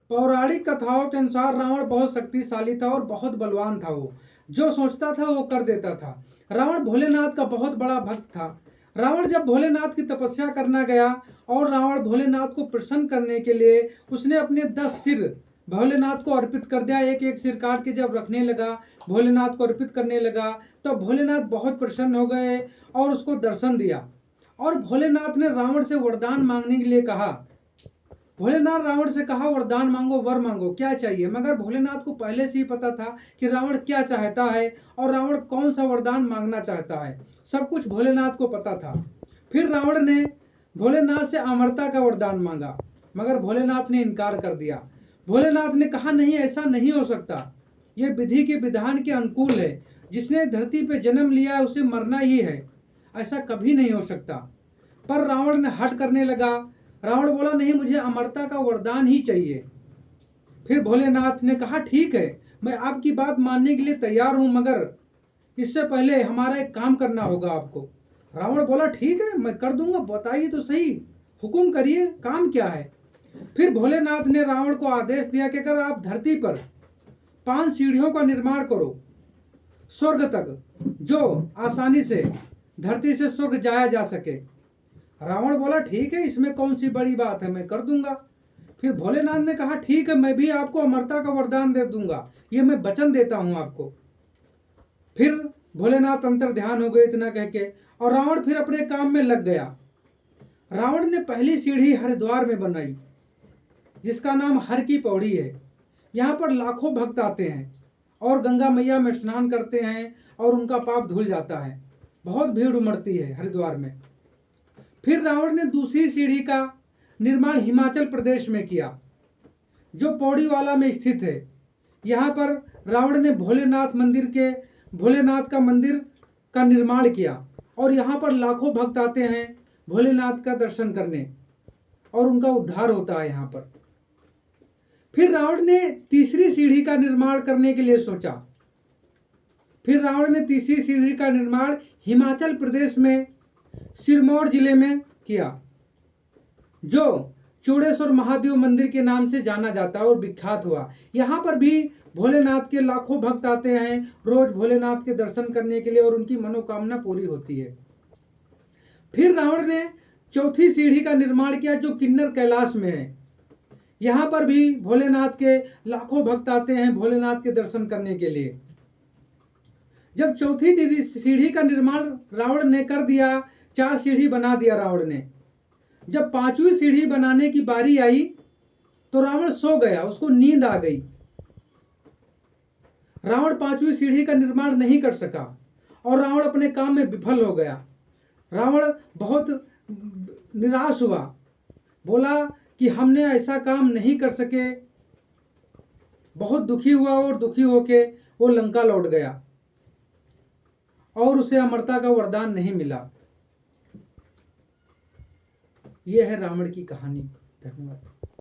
पौराणिक कथाओं के अनुसार रावण बहुत शक्तिशाली था और बहुत बलवान था। वो जो सोचता था वो कर देता था। रावण भोलेनाथ का बहुत बड़ा भक्त था। रावण जब भोलेनाथ की तपस्या करना गया और रावण भोलेनाथ को प्रसन्न करने के लिए उसने अपने 10 सिर भोलेनाथ को अर्पित कर दिया। एक एक सिर काट के जब रखने लगा, भोलेनाथ को अर्पित करने लगा, तो भोलेनाथ बहुत प्रसन्न हो गए और उसको दर्शन दिया। और भोलेनाथ ने रावण से वरदान मांगने के लिए कहा। भोलेनाथ रावण से कहा वरदान मांगो, वर मांगो, क्या चाहिए। मगर भोलेनाथ को पहले से ही पता था कि रावण क्या चाहता है और रावण कौन सा वरदान मांगना चाहता है। सब कुछ भोलेनाथ को पता था। फिर रावण ने भोलेनाथ से अमरता का वरदान मांगा, मगर भोलेनाथ ने इनकार कर दिया। भोलेनाथ ने कहा नहीं, ऐसा नहीं हो सकता, यह विधि के विधान के अनुकूल है। जिसने धरती पे जन्म लिया है उसे मरना ही है, ऐसा कभी नहीं हो सकता। पर रावण ने हट करने लगा। रावण बोला नहीं, मुझे अमरता का वरदान ही चाहिए। फिर भोलेनाथ ने कहा ठीक है, मैं आपकी बात मानने के लिए तैयार हूं, मगर इससे पहले हमारा एक काम करना होगा आपको। रावण बोला ठीक है, मैं कर दूंगा, बताइए तो सही, हुक्म करिए, काम क्या है। फिर भोलेनाथ ने रावण को आदेश दिया कि अगर आप धरती पर 5 सीढ़ियों का निर्माण करो स्वर्ग तक, जो आसानी से धरती से स्वर्ग जाया जा सके। रावण बोला ठीक है, इसमें कौन सी बड़ी बात है, मैं कर दूंगा। फिर भोलेनाथ ने कहा ठीक है, मैं भी आपको अमरता का वरदान दे दूंगा, ये मैं वचन देता हूं आपको। फिर भोलेनाथ अंतर ध्यान हो गए इतना कह के, और रावण फिर अपने काम में लग गया। रावण ने पहली सीढ़ी हरिद्वार में बनाई, जिसका नाम हर की पौड़ी है। यहाँ पर लाखों भक्त आते हैं और गंगा मैया में स्नान करते हैं और उनका पाप धुल जाता है। बहुत भीड़ उमड़ती है हरिद्वार में। फिर रावण ने दूसरी सीढ़ी का निर्माण हिमाचल प्रदेश में किया, जो पौड़ीवाला में स्थित है। यहाँ पर रावण ने भोलेनाथ का मंदिर का निर्माण किया और यहाँ पर लाखों भक्त आते हैं भोलेनाथ का दर्शन करने और उनका उद्धार होता है यहाँ पर। फिर रावण ने तीसरी सीढ़ी का निर्माण करने के लिए सोचा। फिर रावण ने तीसरी सीढ़ी का निर्माण हिमाचल प्रदेश में सिरमौर जिले में किया, जो चूड़ेश्वर महादेव मंदिर के नाम से जाना जाता है और विख्यात हुआ। यहाँ पर भी भोलेनाथ के लाखों भक्त आते हैं रोज भोलेनाथ के दर्शन करने के लिए और उनकी मनोकामना पूरी होती है। फिर रावण ने चौथी सीढ़ी का निर्माण किया, जो किन्नर कैलाश में है। यहाँ पर भी भोलेनाथ के लाखों भक्त आते हैं भोलेनाथ के दर्शन करने के लिए। जब चौथी सीढ़ी का निर्माण रावण ने कर दिया, 4 सीढ़ी बना दिया रावण ने। जब 5वीं सीढ़ी बनाने की बारी आई तो रावण सो गया, उसको नींद आ गई। रावण 5वीं सीढ़ी का निर्माण नहीं कर सका और रावण अपने काम में विफल हो गया। रावण बहुत निराश हुआ, बोला कि हमने ऐसा काम नहीं कर सके। बहुत दुखी हुआ और दुखी होके वो लंका लौट गया और उसे अमरता का वरदान नहीं मिला। यह है रावण की कहानी। धन्यवाद।